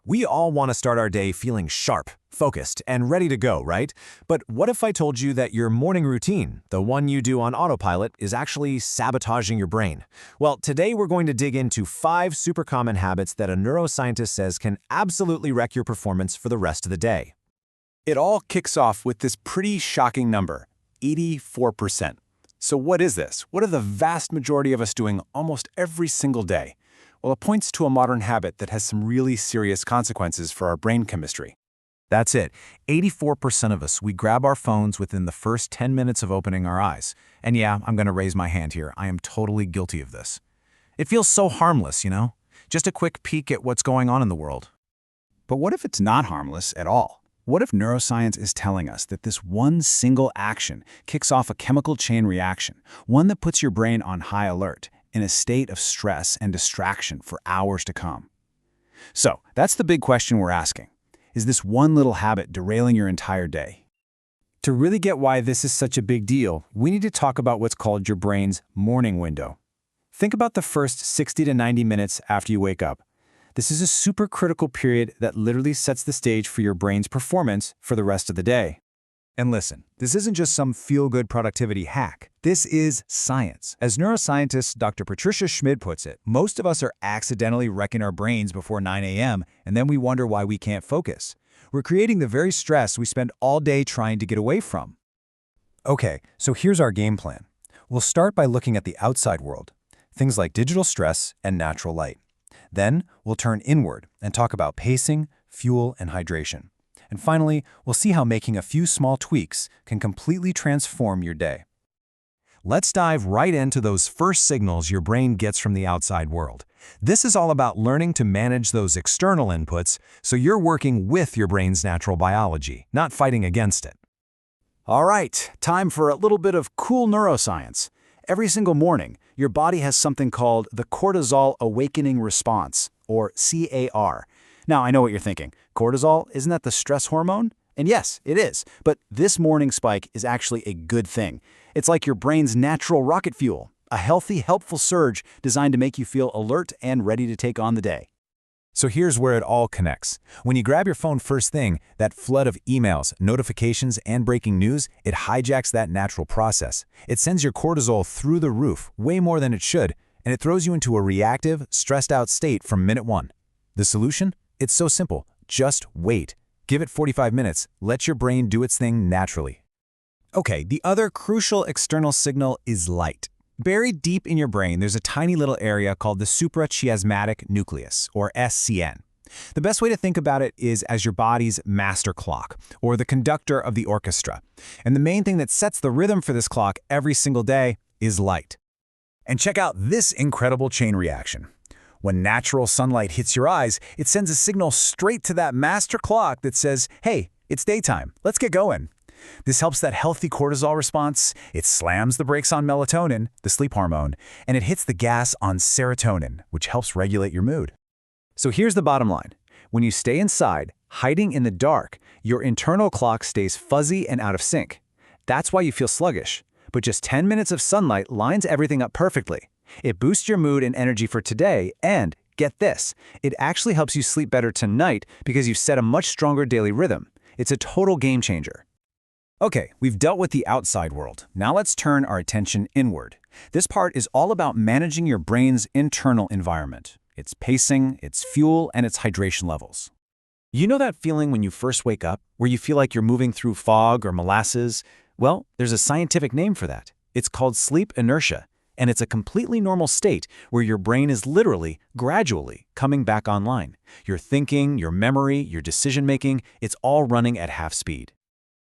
We all want to start our day feeling sharp, focused, and ready to go, right? But what if I told you that your morning routine, the one you do on autopilot, is actually sabotaging your brain? Well, today we're going to dig into 5 super common habits that a neuroscientist says can absolutely wreck your performance for the rest of the day. It all kicks off with this pretty shocking number, 84%. So what is this? What are the vast majority of us doing almost every single day? Well, it points to a modern habit that has some really serious consequences for our brain chemistry. That's it. 84% of us, we grab our phones within the first 10 minutes of opening our eyes. And yeah, I'm going to raise my hand here. I am totally guilty of this. It feels so harmless, you know? Just a quick peek at what's going on in the world. But what if it's not harmless at all? What if neuroscience is telling us that this one single action kicks off a chemical chain reaction, one that puts your brain on high alert, in a state of stress and distraction for hours to come? So, that's the big question we're asking. Is this one little habit derailing your entire day? To really get why this is such a big deal, we need to talk about what's called your brain's morning window. Think about the first 60 to 90 minutes after you wake up. This is a super critical period that literally sets the stage for your brain's performance for the rest of the day. And listen, this isn't just some feel-good productivity hack. This is science. As neuroscientist Dr. Patricia Schmid puts it, most of us are accidentally wrecking our brains before 9 a.m., and then we wonder why we can't focus. We're creating the very stress we spend all day trying to get away from. Okay, so here's our game plan. We'll start by looking at the outside world, things like digital stress and natural light. Then, we'll turn inward and talk about pacing, fuel, and hydration. And finally, we'll see how making a few small tweaks can completely transform your day. Let's dive right into those first signals your brain gets from the outside world. This is all about learning to manage those external inputs so you're working with your brain's natural biology, not fighting against it. All right, time for a little bit of cool neuroscience. Every single morning, your body has something called the cortisol awakening response, or CAR. Now, I know what you're thinking. Cortisol, isn't that the stress hormone? And yes, it is. But this morning spike is actually a good thing. It's like your brain's natural rocket fuel, a healthy, helpful surge designed to make you feel alert and ready to take on the day. So here's where it all connects. When you grab your phone first thing, that flood of emails, notifications, and breaking news, it hijacks that natural process. It sends your cortisol through the roof, way more than it should, and it throws you into a reactive, stressed-out state from minute one. The solution? It's so simple. Just wait. Give it 45 minutes. Let your brain do its thing naturally. Okay, the other crucial external signal is light. Buried deep in your brain, there's a tiny little area called the suprachiasmatic nucleus, or SCN. The best way to think about it is as your body's master clock, or the conductor of the orchestra. And the main thing that sets the rhythm for this clock every single day is light. And check out this incredible chain reaction. When natural sunlight hits your eyes, it sends a signal straight to that master clock that says, hey, it's daytime, let's get going. This helps that healthy cortisol response, it slams the brakes on melatonin, the sleep hormone, and it hits the gas on serotonin, which helps regulate your mood. So here's the bottom line. When you stay inside, hiding in the dark, your internal clock stays fuzzy and out of sync. That's why you feel sluggish. But just 10 minutes of sunlight lines everything up perfectly. It boosts your mood and energy for today, and get this, it actually helps you sleep better tonight because you've set a much stronger daily rhythm. It's a total game changer. Okay, we've dealt with the outside world. Now let's turn our attention inward. This part is all about managing your brain's internal environment, its pacing, its fuel, and its hydration levels. You know that feeling when you first wake up, where you feel like you're moving through fog or molasses? Well, there's a scientific name for that. It's called sleep inertia. And it's a completely normal state where your brain is literally, gradually coming back online. Your thinking, your memory, your decision-making, it's all running at half speed.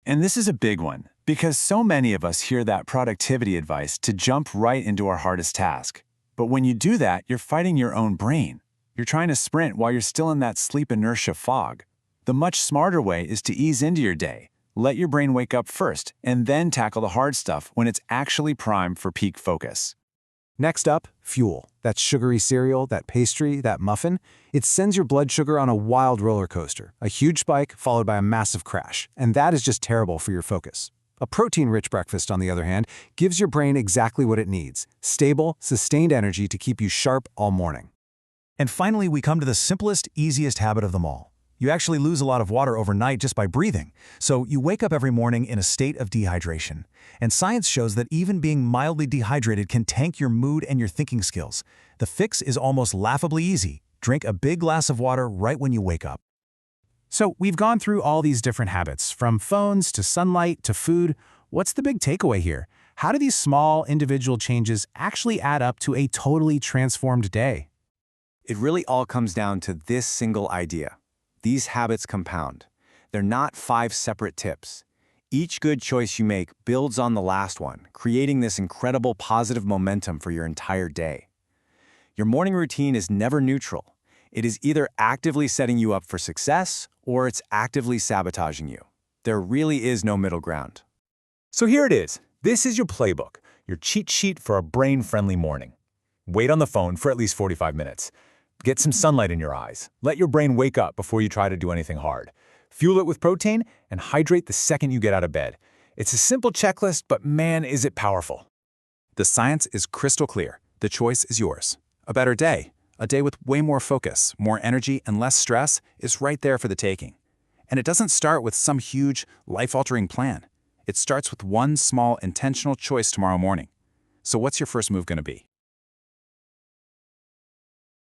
And this is a big one, because so many of us hear that productivity advice to jump right into our hardest task. But when you do that, you're fighting your own brain. You're trying to sprint while you're still in that sleep inertia fog. The much smarter way is to ease into your day. Let your brain wake up first, and then tackle the hard stuff when it's actually primed for peak focus. Next up, fuel. That sugary cereal, that pastry, that muffin, it sends your blood sugar on a wild roller coaster, a huge spike followed by a massive crash, and that is just terrible for your focus. A protein-rich breakfast, on the other hand, gives your brain exactly what it needs, stable, sustained energy to keep you sharp all morning. And finally, we come to the simplest, easiest habit of them all. You actually lose a lot of water overnight just by breathing, so you wake up every morning in a state of dehydration. And science shows that even being mildly dehydrated can tank your mood and your thinking skills. The fix is almost laughably easy. Drink a big glass of water right when you wake up. So we've gone through all these different habits, from phones to sunlight to food. What's the big takeaway here? How do these small individual changes actually add up to a totally transformed day? It really all comes down to this single idea. These habits compound. They're not 5 separate tips. Each good choice you make builds on the last one, creating this incredible positive momentum for your entire day. Your morning routine is never neutral. It is either actively setting you up for success or it's actively sabotaging you. There really is no middle ground. So here it is. This is your playbook, your cheat sheet for a brain-friendly morning. Wait on the phone for at least 45 minutes. Get some sunlight in your eyes. Let your brain wake up before you try to do anything hard. Fuel it with protein and hydrate the second you get out of bed. It's a simple checklist, but man, is it powerful. The science is crystal clear. The choice is yours. A better day, a day with way more focus, more energy, and less stress is right there for the taking. And it doesn't start with some huge, life-altering plan. It starts with one small, intentional choice tomorrow morning. So what's your first move going to be?